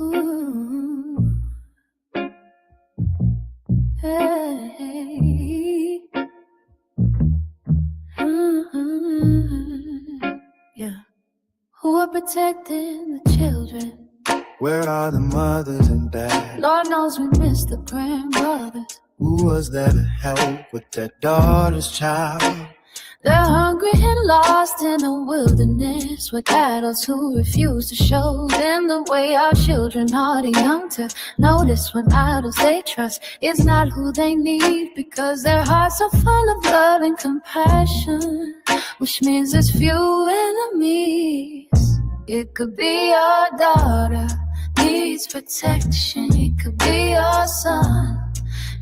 Ooh. Hey. Yeah. Who are protecting the children? Where are the mothers and dads? Lord knows we miss the grandmothers. Who was there to help with their daughter's child? They're hungry and lost in the wilderness with adults who refuse to show them the way. Our children are too young to notice when idols they trust is not who they need, because their hearts are full of love and compassion, which means there's few enemies. It could be your daughter needs protection. It could be your son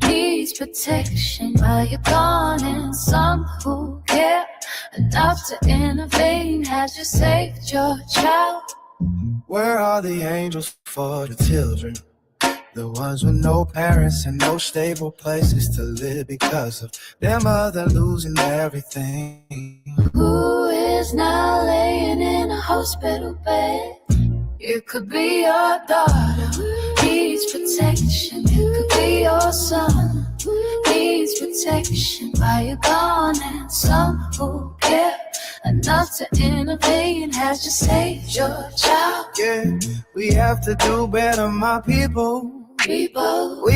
needs protection while you're gone, and some who care enough to intervene has just saved your child. Where are the angels for the children? The ones with no parents and no stable places to live because of their mother losing everything. Who is now laying in a hospital bed? It could be your daughter needs protection. It could be your son needs protection while you're gone, and some who care enough to intervene has just saved your child. Yeah, we have to do better, my people. We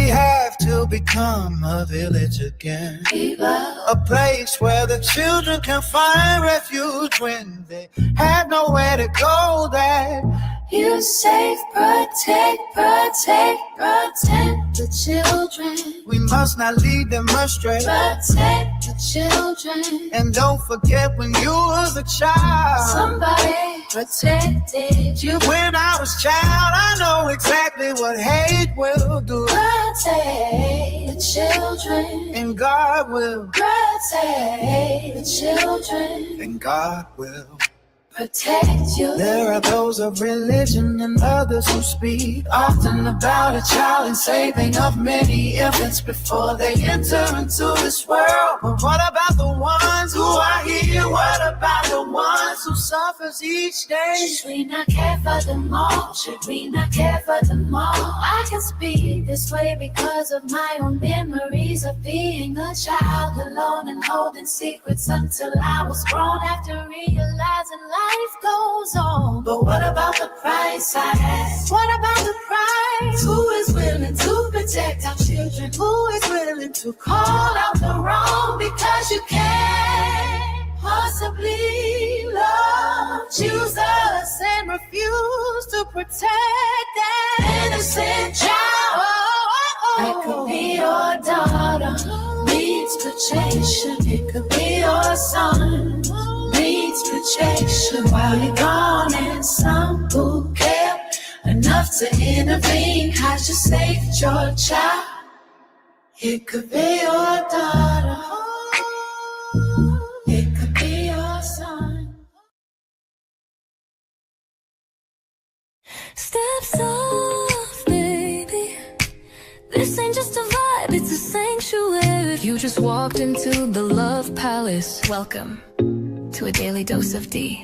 have to become a village again. A place where the children can find refuge when they have nowhere to go. That you save, protect the children. we must not lead them astray. Protect the children. And don't forget when you was a child, somebody protected you. When I was child, I know exactly what hate will do. Protect the children. And God will protect the children. And God will protect you. There are those of religion and others who speak often about a child and saving of many infants before they enter into this world. But what about the ones who are here? What about the ones who suffers each day? Should we not care for them all? Should we not care for them all? I can speak this way because of my own memories of being a child alone and holding secrets until I was grown, after realizing life goes on. But what about the price I ask? What about the price? Who is willing to protect our children? Who is willing to call out the wrong? Because you can't possibly love Jesus and refuse to protect that innocent child. It could be your daughter needs protection. It could be your son needs protection while you're gone, and some who care enough to intervene has just saved your child. It could be your daughter. It could be your son. Steps off, baby. This ain't just a vibe, it's a sanctuary. You just walked into the Love Palace. Welcome to a Daily Dose of Dee.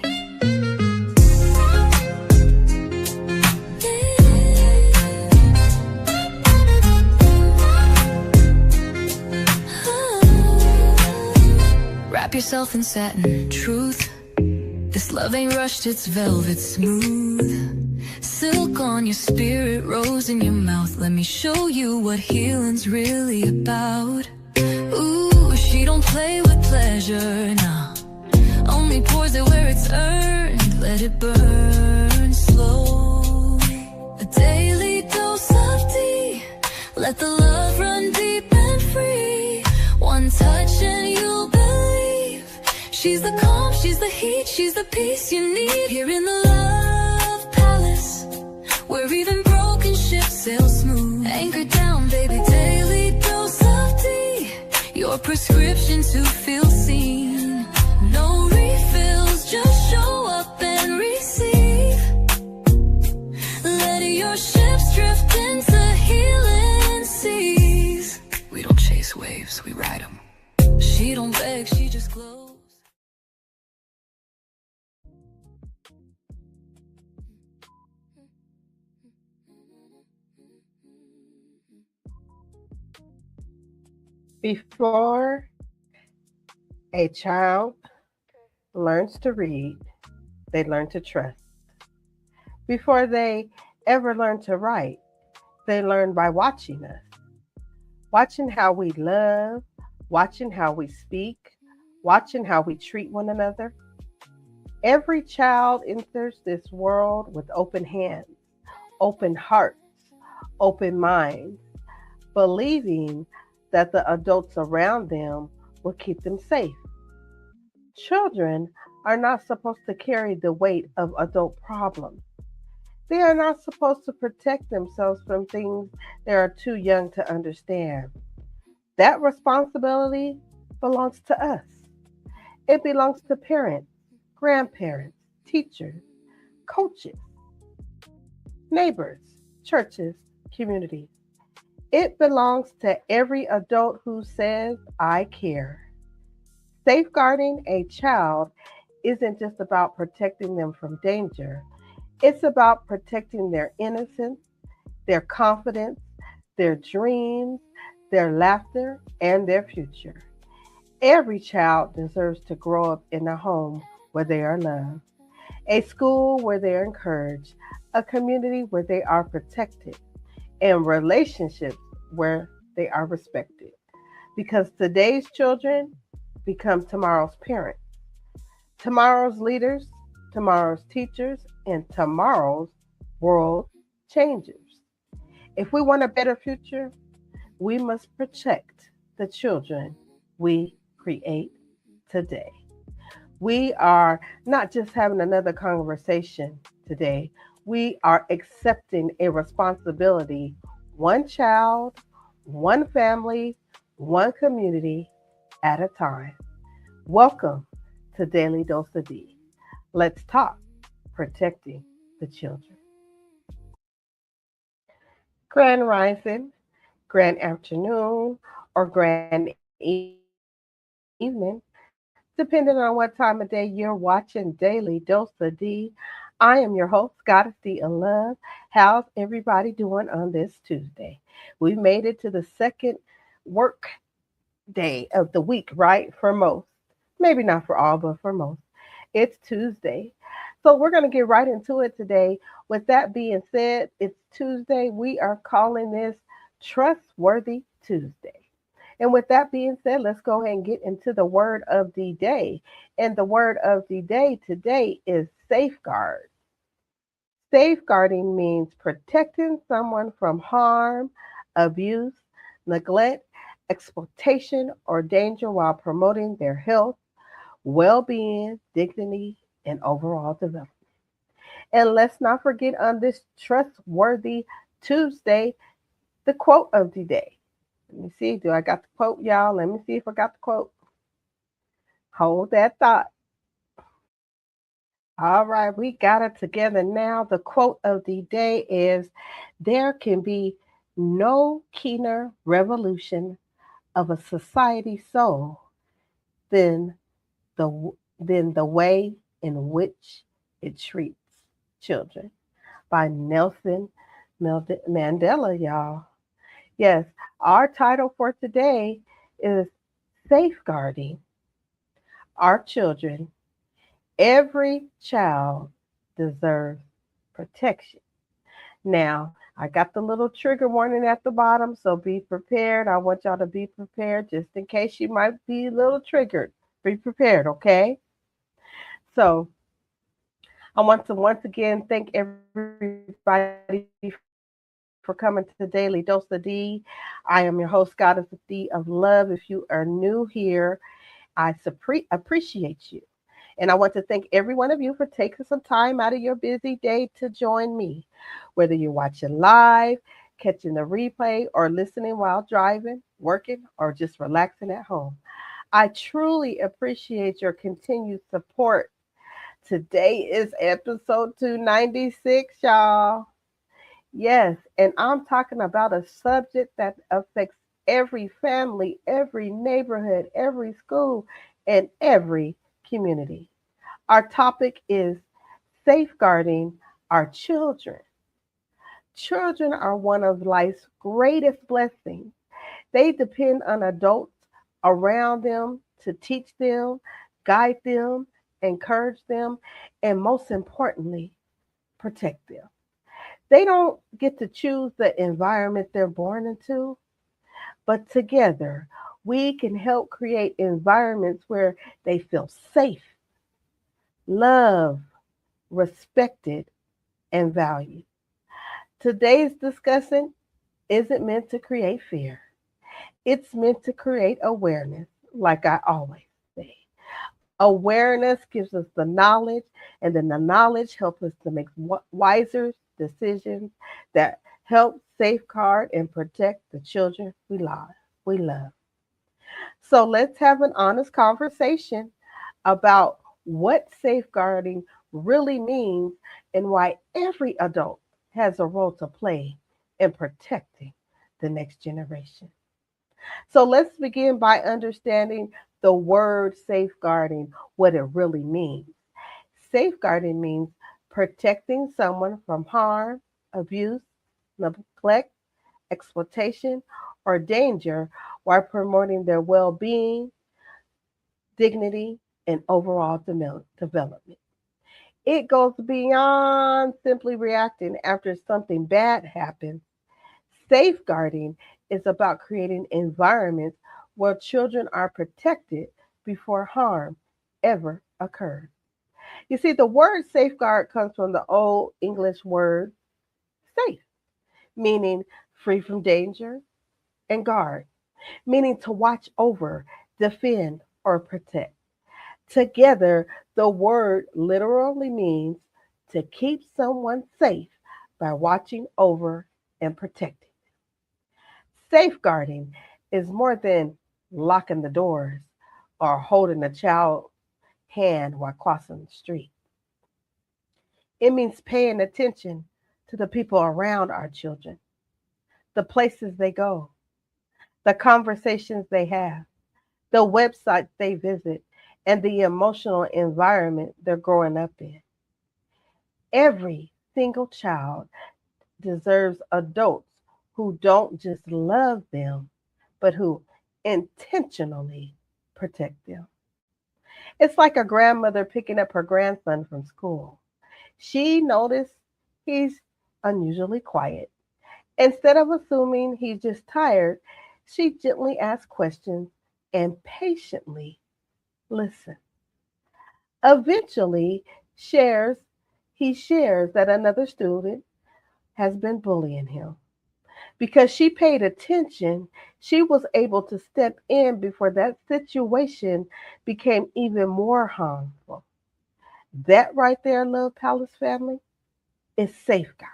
Wrap yourself in satin truth. This love ain't rushed, it's velvet smooth. Silk on your spirit, rose in your mouth. Let me show you what healing's really about. Ooh, she don't play with pleasure, nah. Only pours it where it's earned. Let it burn slow. A daily dose of Dee. Let the love run deep and free. One touch and you'll believe. She's the calm, she's the heat, she's the peace you need. Here in the Love Palace, where even broken ships sail smooth. Anchor down, baby, daily dose of Dee. Your prescription to feel seen. No refills, just show up and receive. Let your ships drift into healing seas. We don't chase waves, we ride them. She don't beg, she just glows. Before a child learns to read, they learn to trust. Before they ever learn to write, they learn by watching us, watching how we love, watching how we speak, watching how we treat one another. Every child enters this world with open hands, open hearts, open minds, believing that the adults around them will keep them safe. Children are not supposed to carry the weight of adult problems. They are not supposed to protect themselves from things they are too young to understand. That responsibility belongs to us. It belongs to parents, grandparents, teachers, coaches, neighbors, churches, communities. It belongs to every adult who says, I care. Safeguarding a child isn't just about protecting them from danger, it's about protecting their innocence, their confidence, their dreams, their laughter, and their future. Every child deserves to grow up in a home where they are loved, a school where they are encouraged, a community where they are protected, and relationships where they are respected. Because today's children become tomorrow's parents, tomorrow's leaders, tomorrow's teachers, and tomorrow's world changers. If we want a better future, we must protect the children we create today. We are not just having another conversation today, we are accepting a responsibility, one child, one family, one community at a time. Welcome to Daily Dose of Dee. Let's talk protecting the children. Grand Rising, Grand Afternoon, or Grand Evening, depending on what time of day you're watching Daily Dose of Dee. I am your host, GoddessDee of Love. How's everybody doing on this Tuesday? We've made it to the second work day of the week, right? For most. Maybe not for all, but for most. It's Tuesday. So we're going to get right into it today. With that being said, it's Tuesday. We are calling this Trustworthy Tuesday. And with that being said, let's go ahead and get into the word of the day. And the word of the day today is safeguard. Safeguarding means protecting someone from harm, abuse, neglect, exploitation, or danger while promoting their health, well being, dignity, and overall development. And let's not forget on this trustworthy Tuesday, the quote of the day. Let me see. Do I got the quote, y'all? Let me see if I got the quote. Hold that thought. All right, we got it together now. The quote of the day is there can be no keener revolution of a society soul than the way in which it treats children by Nelson Mandela, y'all. Yes, our title for today is Safeguarding Our Children. Every child deserves protection. Now, I got the little trigger warning at the bottom, so be prepared. I want y'all to be prepared just in case you might be a little triggered. Be prepared, okay? So, I want to once again thank everybody for coming to Daily Dose of Dee. I am your host, GoddessDee of Love. If you are new here, I appreciate you. And I want to thank every one of you for taking some time out of your busy day to join me. Whether you're watching live, catching the replay, or listening while driving, working, or just relaxing at home. I truly appreciate your continued support. Today is episode 296, y'all. Yes, and I'm talking about a subject that affects every family, every neighborhood, every school, and every community. Our topic is safeguarding our children. Children are one of life's greatest blessings. They depend on adults around them to teach them, guide them, encourage them, and most importantly, protect them. They don't get to choose the environment they're born into, but together we can help create environments where they feel safe, loved, respected, and valued. Today's discussion isn't meant to create fear. It's meant to create awareness, like I always say. Awareness gives us the knowledge, and then the knowledge helps us to make wiser decisions that help safeguard and protect the children we love. So let's have an honest conversation about what safeguarding really means and why every adult has a role to play in protecting the next generation. So let's begin by understanding the word safeguarding, what it really means. Safeguarding means protecting someone from harm, abuse, neglect, exploitation, or danger while promoting their well being, dignity, and overall development. It goes beyond simply reacting after something bad happens. Safeguarding is about creating environments where children are protected before harm ever occurs. You see, the word safeguard comes from the Old English word safe, meaning free from danger, and guard, meaning to watch over, defend, or protect. Together, the word literally means to keep someone safe by watching over and protecting. Safeguarding is more than locking the doors or holding a child's hand while crossing the street. It means paying attention to the people around our children, the places they go, the conversations they have, the websites they visit, and the emotional environment they're growing up in. Every single child deserves adults who don't just love them, but who intentionally protect them. It's like a grandmother picking up her grandson from school. She noticed he's unusually quiet. Instead of assuming he's just tired, she gently asks questions and patiently listens. Eventually, shares he shares that another student has been bullying him. Because she paid attention, she was able to step in before that situation became even more harmful. That right there, Love Palace family, is safeguard.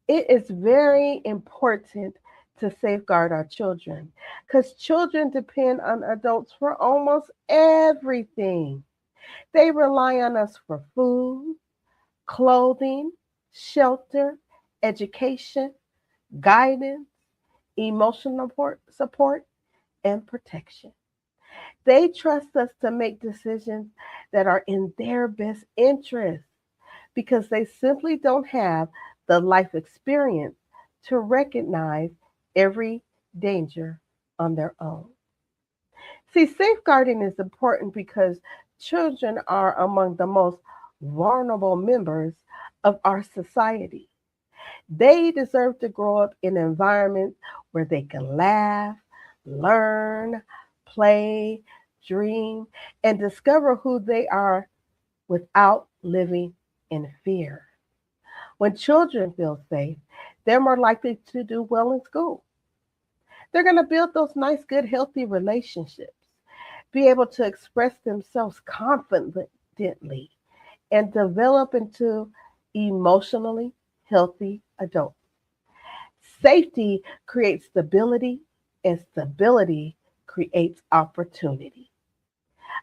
It is very important to safeguard our children because children depend on adults for almost everything. They rely on us for food, clothing, shelter, education, guidance, emotional support, and protection. They trust us to make decisions that are in their best interest because they simply don't have the life experience to recognize every danger on their own. See, safeguarding is important because children are among the most vulnerable members of our society. They deserve to grow up in environments where they can laugh, learn, play, dream, and discover who they are without living in fear. When children feel safe, they're more likely to do well in school. They're going to build those nice, good, healthy relationships, be able to express themselves confidently, and develop into emotionally healthy adults. Safety creates stability, and stability creates opportunity.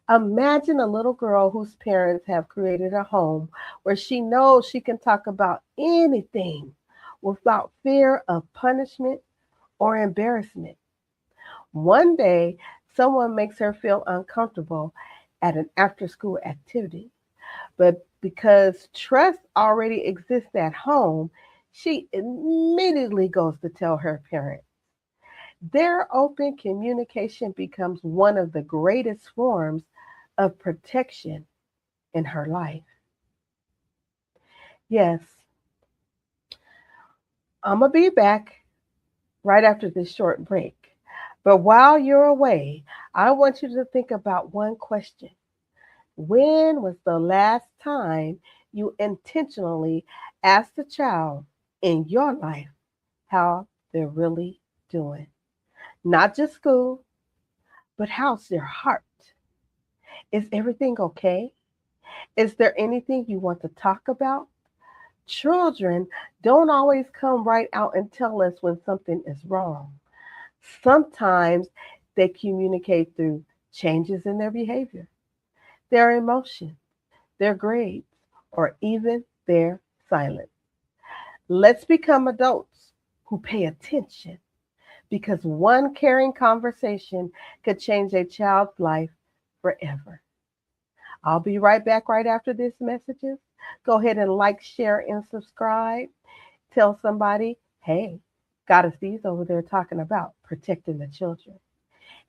Imagine a little girl whose parents have created a home where she knows she can talk about anything without fear of punishment or embarrassment. One day, someone makes her feel uncomfortable at an after school activity, but because trust already exists at home, she immediately goes to tell her parents. Their open communication becomes one of the greatest forms of protection in her life. Yes, I'm going to be back right after this short break. But while you're away, I want you to think about one question. When was the last time you intentionally asked a child in your life how they're really doing? Not just school, but how's their heart? Is everything okay? Is there anything you want to talk about? Children don't always come right out and tell us when something is wrong. Sometimes they communicate through changes in their behavior, their emotions, their grades, or even their silence. Let's become adults who pay attention because one caring conversation could change a child's life forever. I'll be right back right after this messages. Go ahead and like, share, and subscribe. Tell somebody, hey, GoddessDee's over there talking about protecting the children.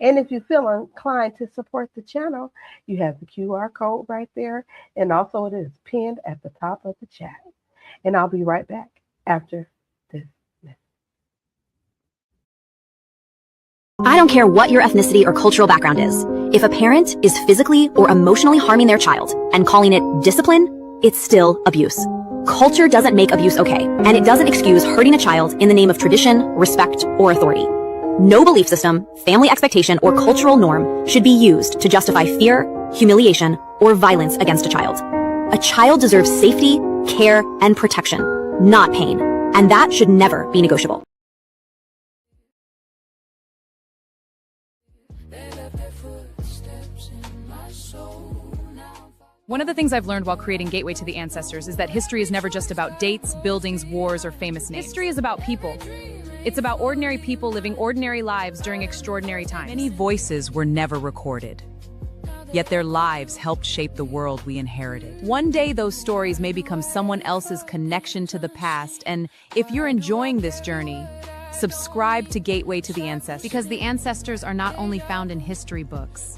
And if you feel inclined to support the channel, you have the QR code right there. And also it is pinned at the top of the chat. And I'll be right back after this message. I don't care what your ethnicity or cultural background is. If a parent is physically or emotionally harming their child and calling it discipline, it's still abuse. Culture doesn't make abuse okay, and it doesn't excuse hurting a child in the name of tradition, respect, or authority. No belief system, family expectation, or cultural norm should be used to justify fear, humiliation, or violence against a child. A child deserves safety, care, and protection, not pain, and that should never be negotiable. One of the things I've learned while creating Gateway to the Ancestors is that history is never just about dates, buildings, wars, or famous names. History is about people. It's about ordinary people living ordinary lives during extraordinary times. Many voices were never recorded, yet their lives helped shape the world we inherited. One day those stories may become someone else's connection to the past, and if you're enjoying this journey, subscribe to Gateway to the Ancestors. Because the ancestors are not only found in history books.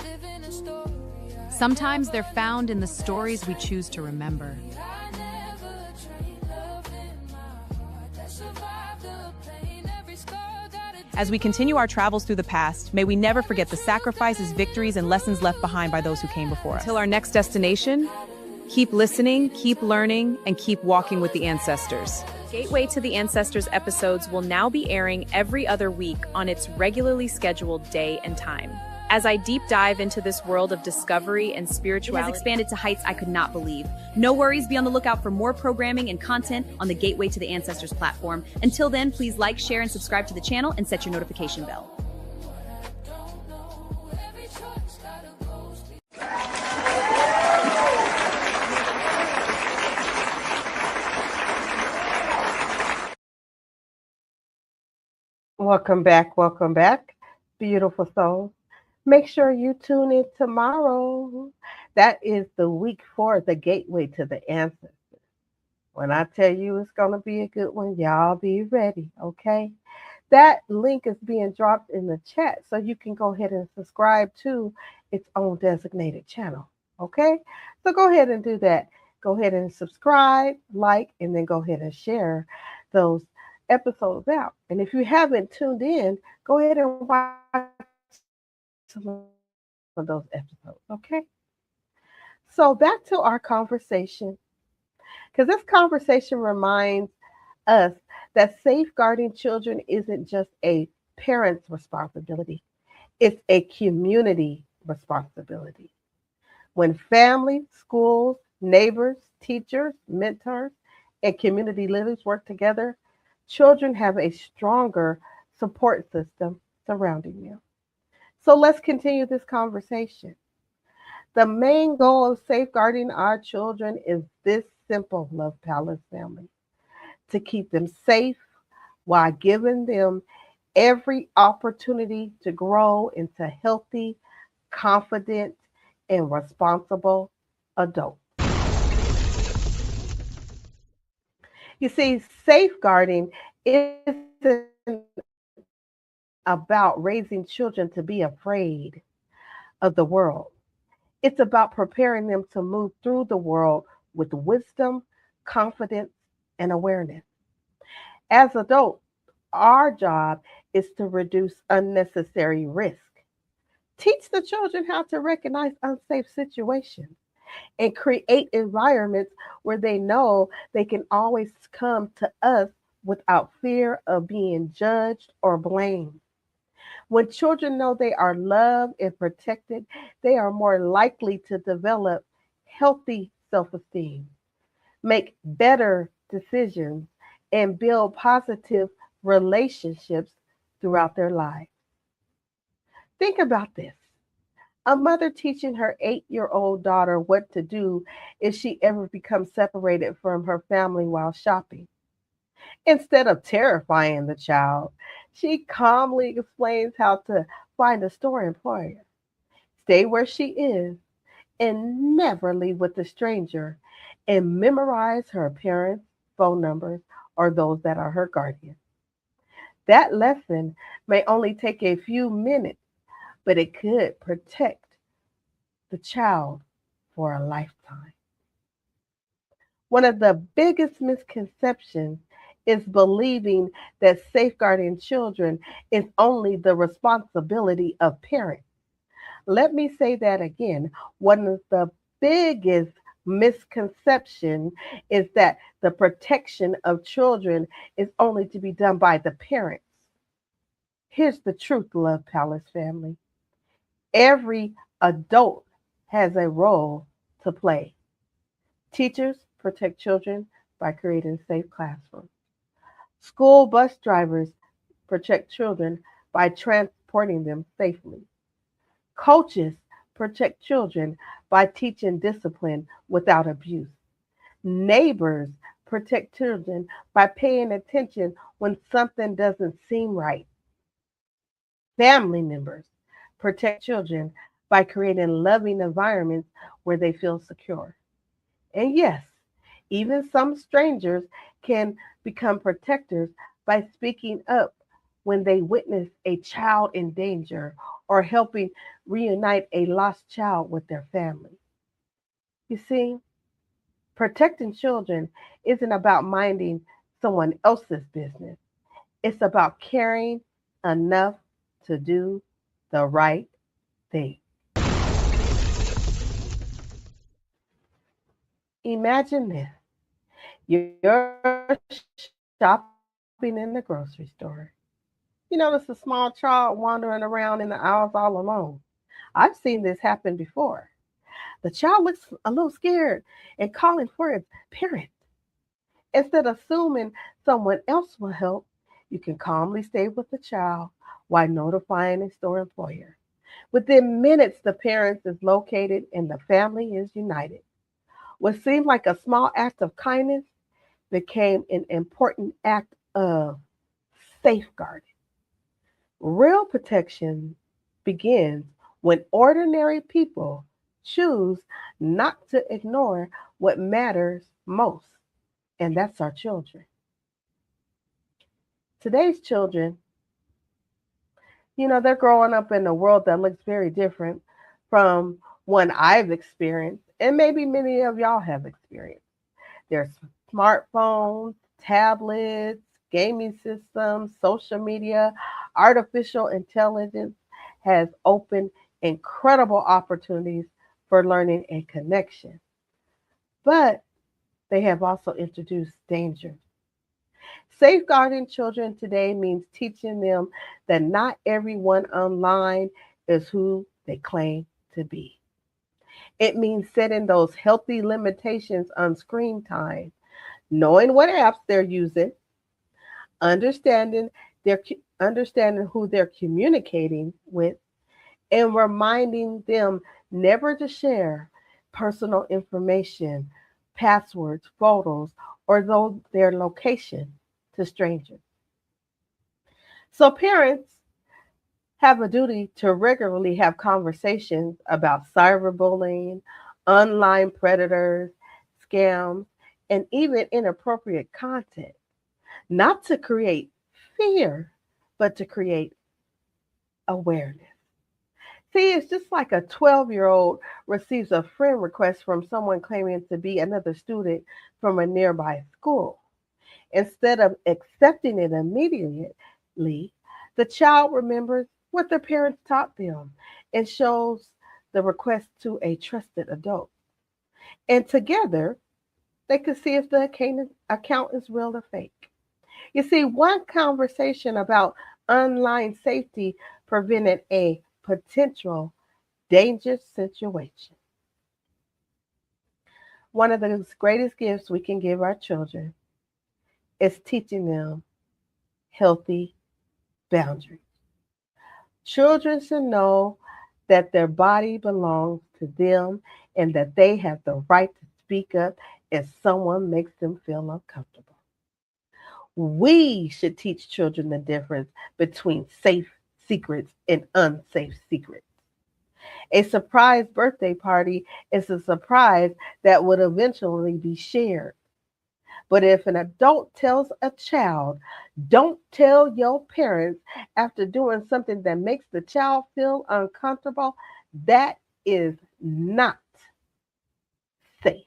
Sometimes they're found in the stories we choose to remember. As we continue our travels through the past, may we never forget the sacrifices, victories, and lessons left behind by those who came before us. Until our next destination, keep listening, keep learning, and keep walking with the ancestors. Gateway to the Ancestors episodes will now be airing every other week on its regularly scheduled day and time. As I deep dive into this world of discovery and spirituality, it has expanded to heights I could not believe. No worries, be on the lookout for more programming and content on the Gateway to the Ancestors platform. Until then, please like, share, and subscribe to the channel and set your notification bell. Welcome back, beautiful souls. Make sure you tune in tomorrow. That is the week 4, the Gateway to the Ancestors. When I tell you it's going to be a good one, y'all be ready, okay? That link is being dropped in the chat, so you can go ahead and subscribe to its own designated channel, okay? So go ahead and do that. Go ahead and subscribe, like, and then go ahead and share those episodes out. And if you haven't tuned in, go ahead and watch some of those episodes, okay? So back to our conversation, because this conversation reminds us that safeguarding children isn't just a parent's responsibility, it's a community responsibility. When families, schools, neighbors, teachers, mentors, and community leaders work together, children have a stronger support system surrounding them. So let's continue this conversation. The main goal of safeguarding our children is this simple, Love Palace family: to keep them safe while giving them every opportunity to grow into healthy, confident, and responsible adults. You see, safeguarding isn't about raising children to be afraid of the world. It's about preparing them to move through the world with wisdom, confidence, and awareness. As adults, our job is to reduce unnecessary risk. Teach the children how to recognize unsafe situations and create environments where they know they can always come to us without fear of being judged or blamed. When children know they are loved and protected, they are more likely to develop healthy self esteem, make better decisions, and build positive relationships throughout their lives. Think about this. A mother teaching her 8-year-old daughter what to do if she ever becomes separated from her family while shopping. Instead of terrifying the child, she calmly explains how to find a store employer, stay where she is, and never leave with a stranger, and memorize her parents' phone numbers or those that are her guardians. That lesson may only take a few minutes, but it could protect the child for a lifetime. One of the biggest misconceptions is believing that safeguarding children is only the responsibility of parents. Let me say that again. One of the biggest misconception is that the protection of children is only to be done by the parents. Here's the truth, Love Palace family. Every adult has a role to play. Teachers protect children by creating safe classrooms. School bus drivers protect children by transporting them safely. Coaches protect children by teaching discipline without abuse. Neighbors protect children by paying attention when something doesn't seem right. Family members protect children by creating loving environments where they feel secure. And yes, even some strangers can become protectors by speaking up when they witness a child in danger or helping reunite a lost child with their family. You see, protecting children isn't about minding someone else's business. It's about caring enough to do the right thing. Imagine this. You're shopping in the grocery store. You notice a small child wandering around in the aisles all alone. I've seen this happen before. The child looks a little scared and calling for its parent. Instead of assuming someone else will help, you can calmly stay with the child while notifying a store employer. Within minutes, the parent is located and the family is united. What seemed like a small act of kindness became an important act of safeguarding. Real protection begins when ordinary people choose not to ignore what matters most, and that's our children. Today's children, they're growing up in a world that looks very different from one I've experienced, and maybe many of y'all have experienced. There's smartphones, tablets, gaming systems, social media, artificial intelligence has opened incredible opportunities for learning and connection. But they have also introduced danger. Safeguarding children today means teaching them that not everyone online is who they claim to be. It means setting those healthy limitations on screen time, knowing what apps they're using, understanding their understanding who they're communicating with, and reminding them never to share personal information, passwords, photos, or their location to strangers. So parents have a duty to regularly have conversations about cyberbullying, online predators, scams, and even inappropriate content, not to create fear, but to create awareness. See, it's just like a 12-year-old receives a friend request from someone claiming to be another student from a nearby school. Instead of accepting it immediately, the child remembers what their parents taught them and shows the request to a trusted adult. And together, they can see if the account is real or fake. You see, one conversation about online safety prevented a potential dangerous situation. One of the greatest gifts we can give our children is teaching them healthy boundaries. Children should know that their body belongs to them and that they have the right to speak up if someone makes them feel uncomfortable. We should teach children the difference between safe secrets and unsafe secrets. A surprise birthday party is a surprise that would eventually be shared. But if an adult tells a child, don't tell your parents after doing something that makes the child feel uncomfortable, that is not safe.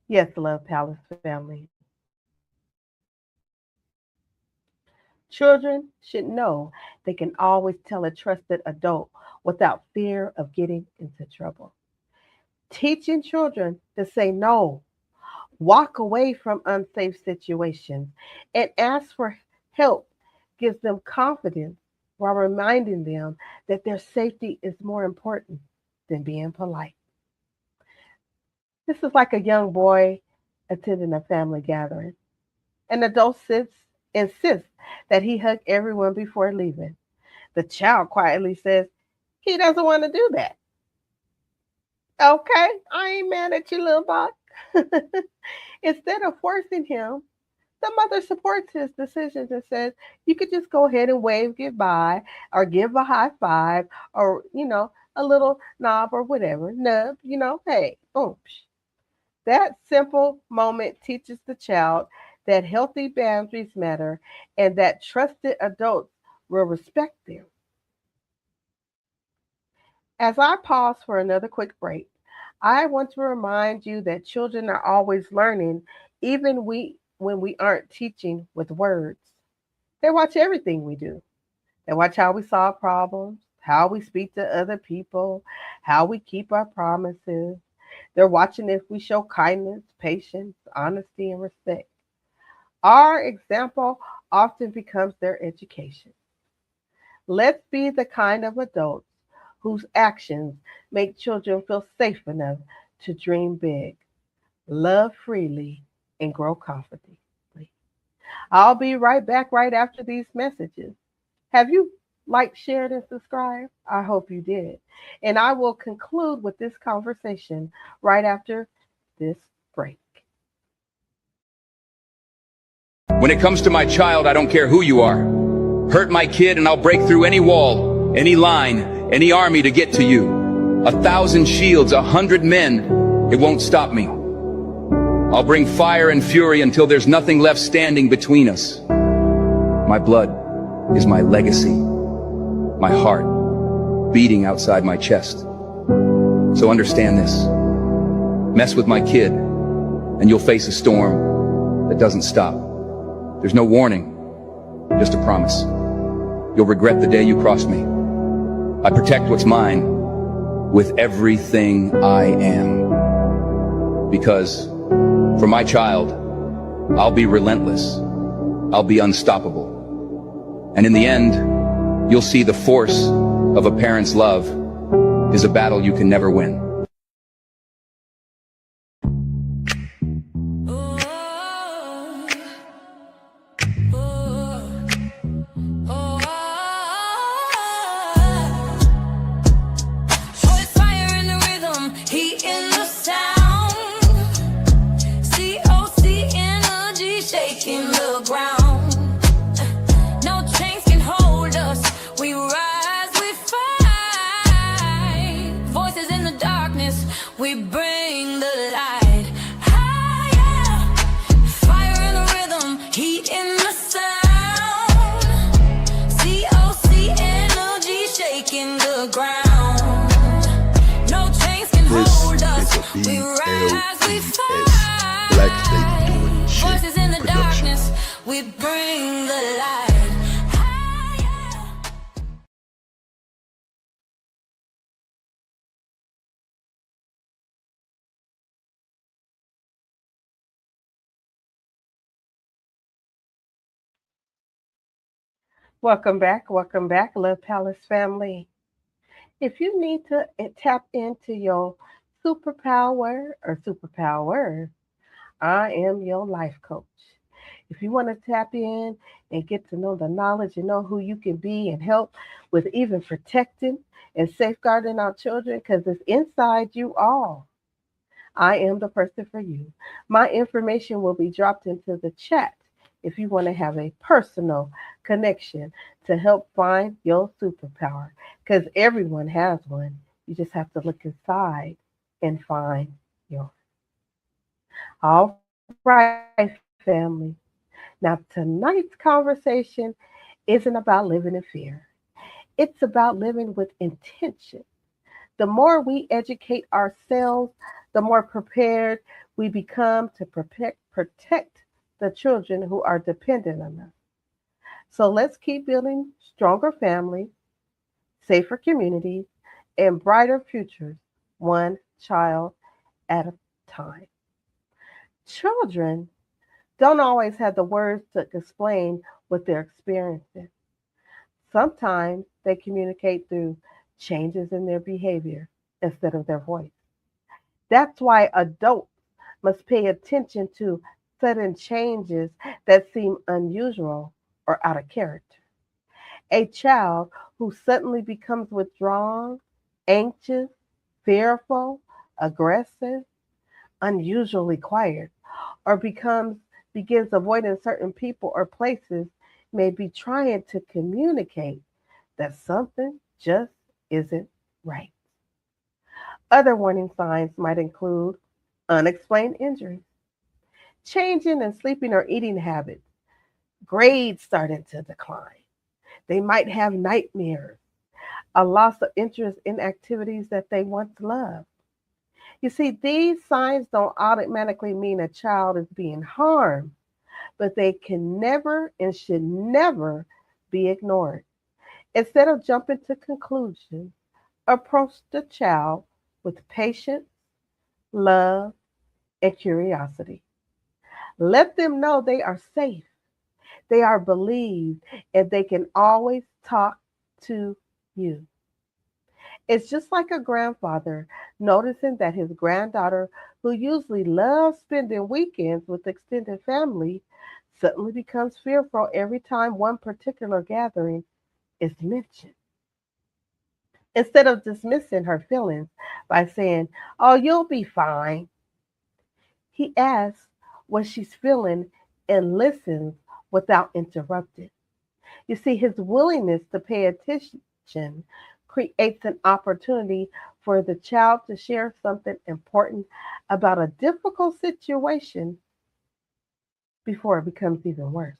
Yes, Love Palace family. Children should know they can always tell a trusted adult without fear of getting into trouble. Teaching children to say no, walk away from unsafe situations, and ask for help gives them confidence while reminding them that their safety is more important than being polite. This is like a young boy attending a family gathering. An adult insists that he hug everyone before leaving. The child quietly says, he doesn't want to do that. Okay, I ain't mad at you, little buck. Instead of forcing him, the mother supports his decisions and says, you could just go ahead and wave goodbye or give a high five or, a little knob or whatever. Nub, hey, boom. That simple moment teaches the child that healthy boundaries matter and that trusted adults will respect them. As I pause for another quick break, I want to remind you that children are always learning, even when we aren't teaching with words. They watch everything we do. They watch how we solve problems, how we speak to other people, how we keep our promises. They're watching if we show kindness, patience, honesty, and respect. Our example often becomes their education. Let's be the kind of adults whose actions make children feel safe enough to dream big, love freely, and grow confidently. I'll be right back right after these messages. Have you liked, shared, and subscribed? I hope you did. And I will conclude with this conversation right after this break. When it comes to my child, I don't care who you are. Hurt my kid and I'll break through any wall, any line, any army to get to you. 1,000 shields, 100 men, it won't stop me. I'll bring fire and fury until there's nothing left standing between us. My blood is my legacy, my heart beating outside my chest. So understand this. Mess with my kid and you'll face a storm that doesn't stop. There's no warning, just a promise. You'll regret the day you crossed me. I protect what's mine with everything I am. Because for my child, I'll be relentless. I'll be unstoppable. And in the end, you'll see the force of a parent's love is a battle you can never win. We bring the light higher, fire in the rhythm, heat in the ground. No chains can hold us. We rise, we fly. Black Lady doing shit. Voices in the Production. darkness, we bring the light higher. Welcome back, Love Palace family. If you need to tap into your superpower or superpowers, I am your life coach. If you want to tap in and get to know the knowledge and know who you can be and help with even protecting and safeguarding our children, because it's inside you all, I am the person for you. My information will be dropped into the chat if you want to have a personal connection to help find your superpower, because everyone has one. You just have to look inside and find yours. All right, family. Now, tonight's conversation isn't about living in fear. It's about living with intention. The more we educate ourselves, the more prepared we become to protect the children who are dependent on us. So let's keep building stronger families, safer communities, and brighter futures, one child at a time. Children don't always have the words to explain what they're experiencing. Sometimes they communicate through changes in their behavior instead of their voice. That's why adults must pay attention to sudden changes that seem unusual or out of character. A child who suddenly becomes withdrawn, anxious, fearful, aggressive, unusually quiet, or begins avoiding certain people or places may be trying to communicate that something just isn't right. Other warning signs might include unexplained injuries, changing in sleeping or eating habits, grades starting to decline. They might have nightmares, a loss of interest in activities that they once loved. You see, these signs don't automatically mean a child is being harmed, but they can never and should never be ignored. Instead of jumping to conclusions, approach the child with patience, love, and curiosity. Let them know they are safe, they are believed, and they can always talk to you. It's just like a grandfather noticing that his granddaughter, who usually loves spending weekends with extended family, suddenly becomes fearful every time one particular gathering is mentioned. Instead of dismissing her feelings by saying, "Oh, you'll be fine," he asks what she's feeling and listens without interrupting. You see, his willingness to pay attention creates an opportunity for the child to share something important about a difficult situation before it becomes even worse.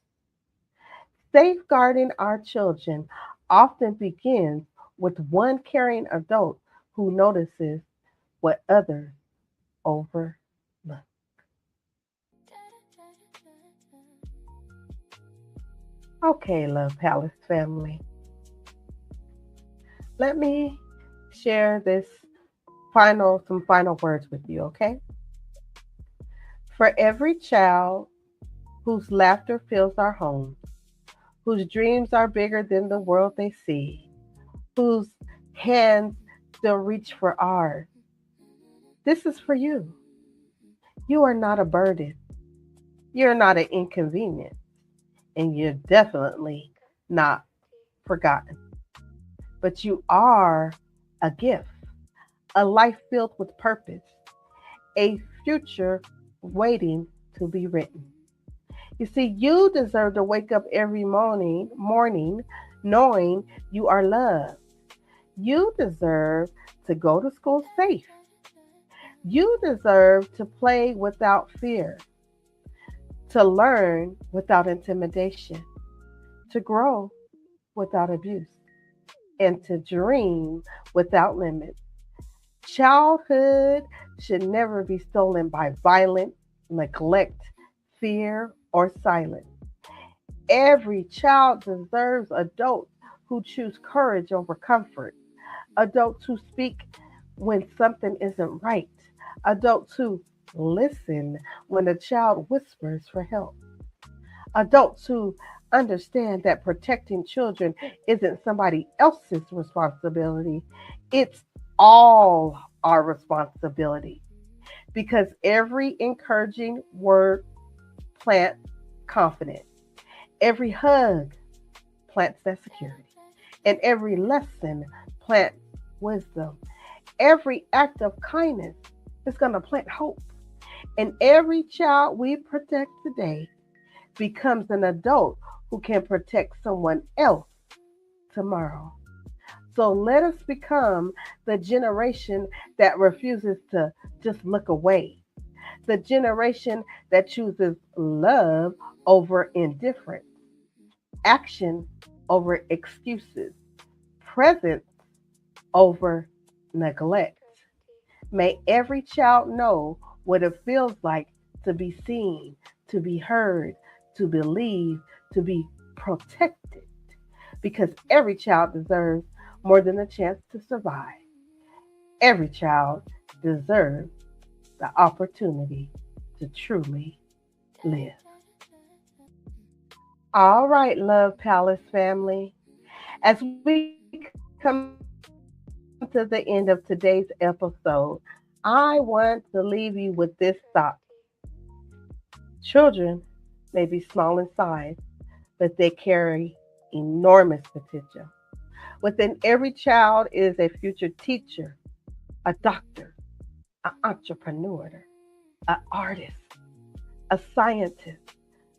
Safeguarding our children often begins with one caring adult who notices what others overlook. Okay, Love Palace family. Let me share some final words with you, okay? For every child whose laughter fills our home, whose dreams are bigger than the world they see, whose hands still reach for ours, this is for you. You are not a burden. You're not an inconvenience. And you're definitely not forgotten. But you are a gift, a life filled with purpose, a future waiting to be written. You see, you deserve to wake up every morning knowing you are loved. You deserve to go to school safe. You deserve to play without fear, to learn without intimidation, to grow without abuse. and to dream without limits. Childhood should never be stolen by violence, neglect, fear, or silence. Every child deserves adults who choose courage over comfort, adults who speak when something isn't right, adults who listen when a child whispers for help, adults who understand that protecting children isn't somebody else's responsibility, it's all our responsibility because every encouraging word plants confidence, every hug plants that security, and every lesson plants wisdom. Every act of kindness is going to plant hope. And every child we protect today becomes an adult who can protect someone else tomorrow. So let us become the generation that refuses to just look away, the generation that chooses love over indifference, action over excuses, presence over neglect. May every child know what it feels like to be seen, to be heard, to believe, to be protected. Because every child deserves more than a chance to survive. Every child deserves the opportunity to truly live. All right, Love Palace family. As we come to the end of today's episode, I want to leave you with this thought. Children may be small in size, but they carry enormous potential. Within every child is a future teacher, a doctor, an entrepreneur, an artist, a scientist,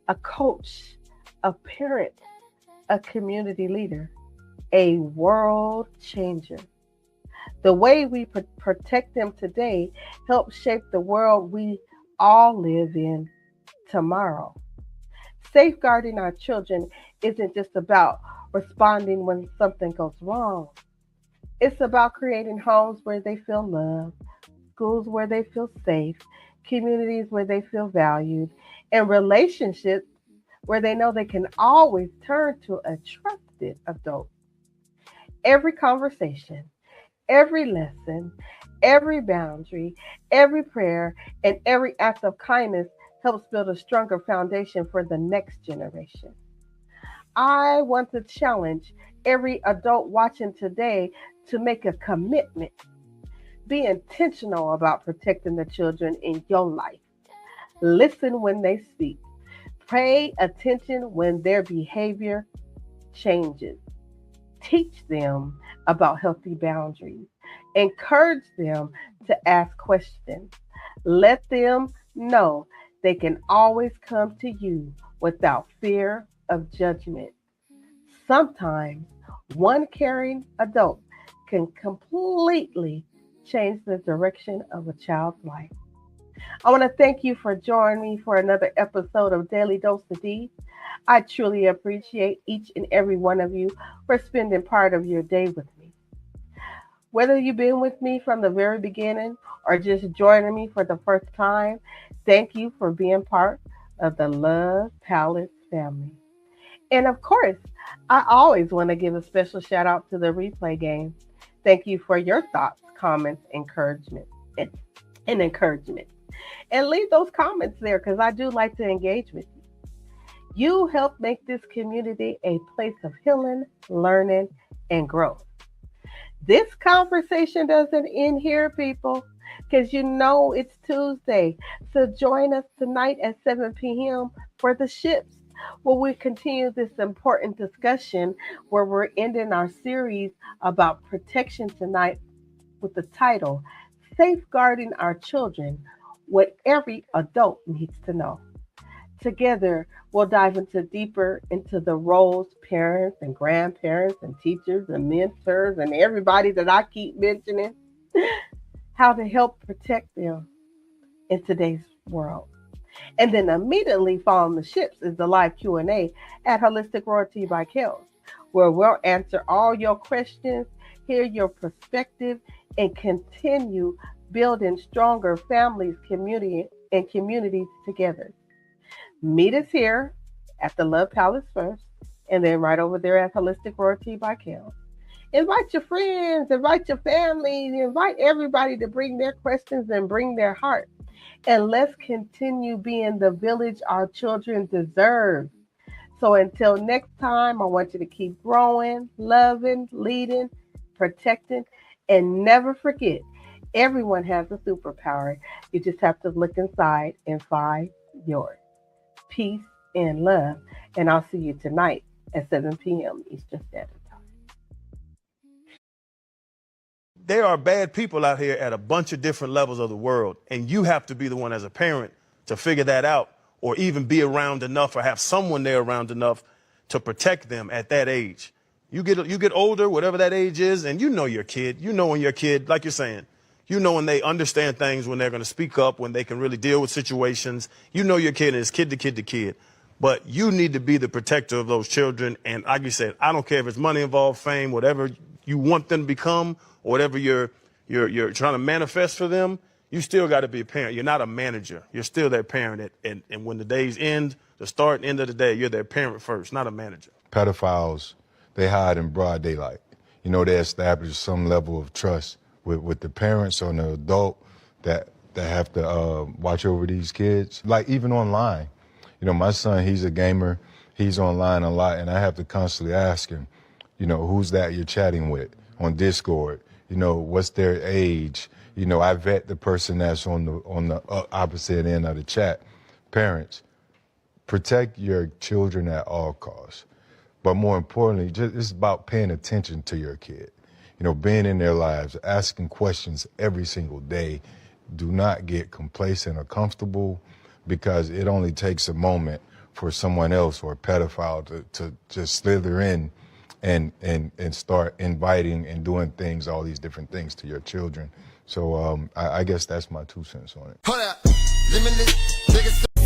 a coach, a parent, a community leader, a world changer. The way we protect them today helps shape the world we all live in tomorrow. Safeguarding our children isn't just about responding when something goes wrong. It's about creating homes where they feel loved, schools where they feel safe, communities where they feel valued, and relationships where they know they can always turn to a trusted adult. Every conversation, every lesson, every boundary, every prayer, and every act of kindness helps build a stronger foundation for the next generation. I want to challenge every adult watching today to make a commitment. Be intentional about protecting the children in your life. Listen when they speak. Pay attention when their behavior changes. Teach them about healthy boundaries. Encourage them to ask questions. Let them know they can always come to you without fear of judgment. Sometimes one caring adult can completely change the direction of a child's life. I want to thank you for joining me for another episode of Daily Dose of Dee. I truly appreciate each and every one of you for spending part of your day with me. Whether you've been with me from the very beginning or just joining me for the first time, thank you for being part of the Love Palace family. And of course, I always want to give a special shout out to the replay game. Thank you for your thoughts, comments, and encouragement. And leave those comments there because I do like to engage with you. You help make this community a place of healing, learning, and growth. This conversation doesn't end here, people, because you know it's Tuesday. So join us tonight at 7 p.m. for the ships, where we continue this important discussion where we're ending our series about protection tonight with the title, Safeguarding Our Children, What Every Adult Needs to Know. Together, we'll dive deeper into the roles parents and grandparents and teachers and mentors and everybody that I keep mentioning, how to help protect them in today's world. And then immediately following the ships is the live Q&A at Holistic Royalty by Kels, where we'll answer all your questions, hear your perspective, and continue building stronger families, communities together. Meet us here at the Love Palace first, and then right over there at Holistic Royalty by Kel. Invite your friends, invite your family, invite everybody to bring their questions and bring their heart. And let's continue being the village our children deserve. So until next time, I want you to keep growing, loving, leading, protecting, and never forget, everyone has a superpower. You just have to look inside and find yours. Peace and love. And I'll see you tonight at 7 p.m. Eastern Standard Time. There are bad people out here at a bunch of different levels of the world, and you have to be the one as a parent to figure that out, or even be around enough or have someone there around enough to protect them at that age. You get older, whatever that age is, and you know your kid. You know when your kid, like you're saying, you know when they understand things, when they're going to speak up, when they can really deal with situations. You know your kid, and it's kid to kid to kid. But you need to be the protector of those children. And like you said, I don't care if it's money involved, fame, whatever you want them to become, or whatever you're trying to manifest for them. You still got to be a parent. You're not a manager. You're still their parent. And when the days end, the start and end of the day, you're their parent first, not a manager. Pedophiles, they hide in broad daylight. You know, they establish some level of trust with the parents or the adult that have to watch over these kids. Like even online. You know, my son, he's a gamer. He's online a lot, and I have to constantly ask him, you know, who's that you're chatting with on Discord? You know, what's their age? You know, I vet the person that's on the opposite end of the chat. Parents, protect your children at all costs. But more importantly, it's about paying attention to your kid. You know, being in their lives, asking questions every single day. Do not get complacent or comfortable, because it only takes a moment for someone else or a pedophile to just slither in and start inviting and doing things, all these different things to your children. So I guess that's my 2 cents on it. Hold up. Limitless,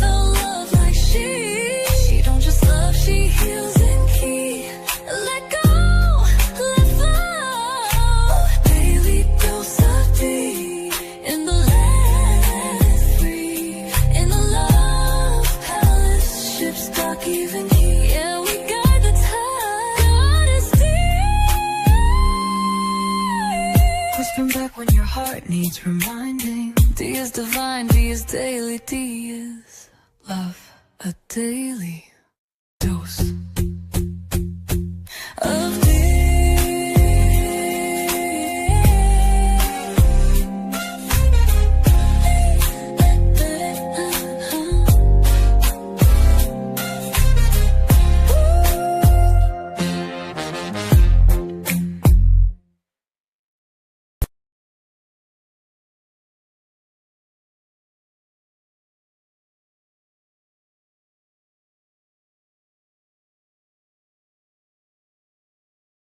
Love like she don't just love, she heals and keep. Let go, let flow. Daily dose of Dee. In the land free. In the love palace, ships dock even key. Yeah, we got the time. GoddessDee. Whispering back when your heart needs reminding. Dee is divine, Dee is daily, Dee is love, a daily dose.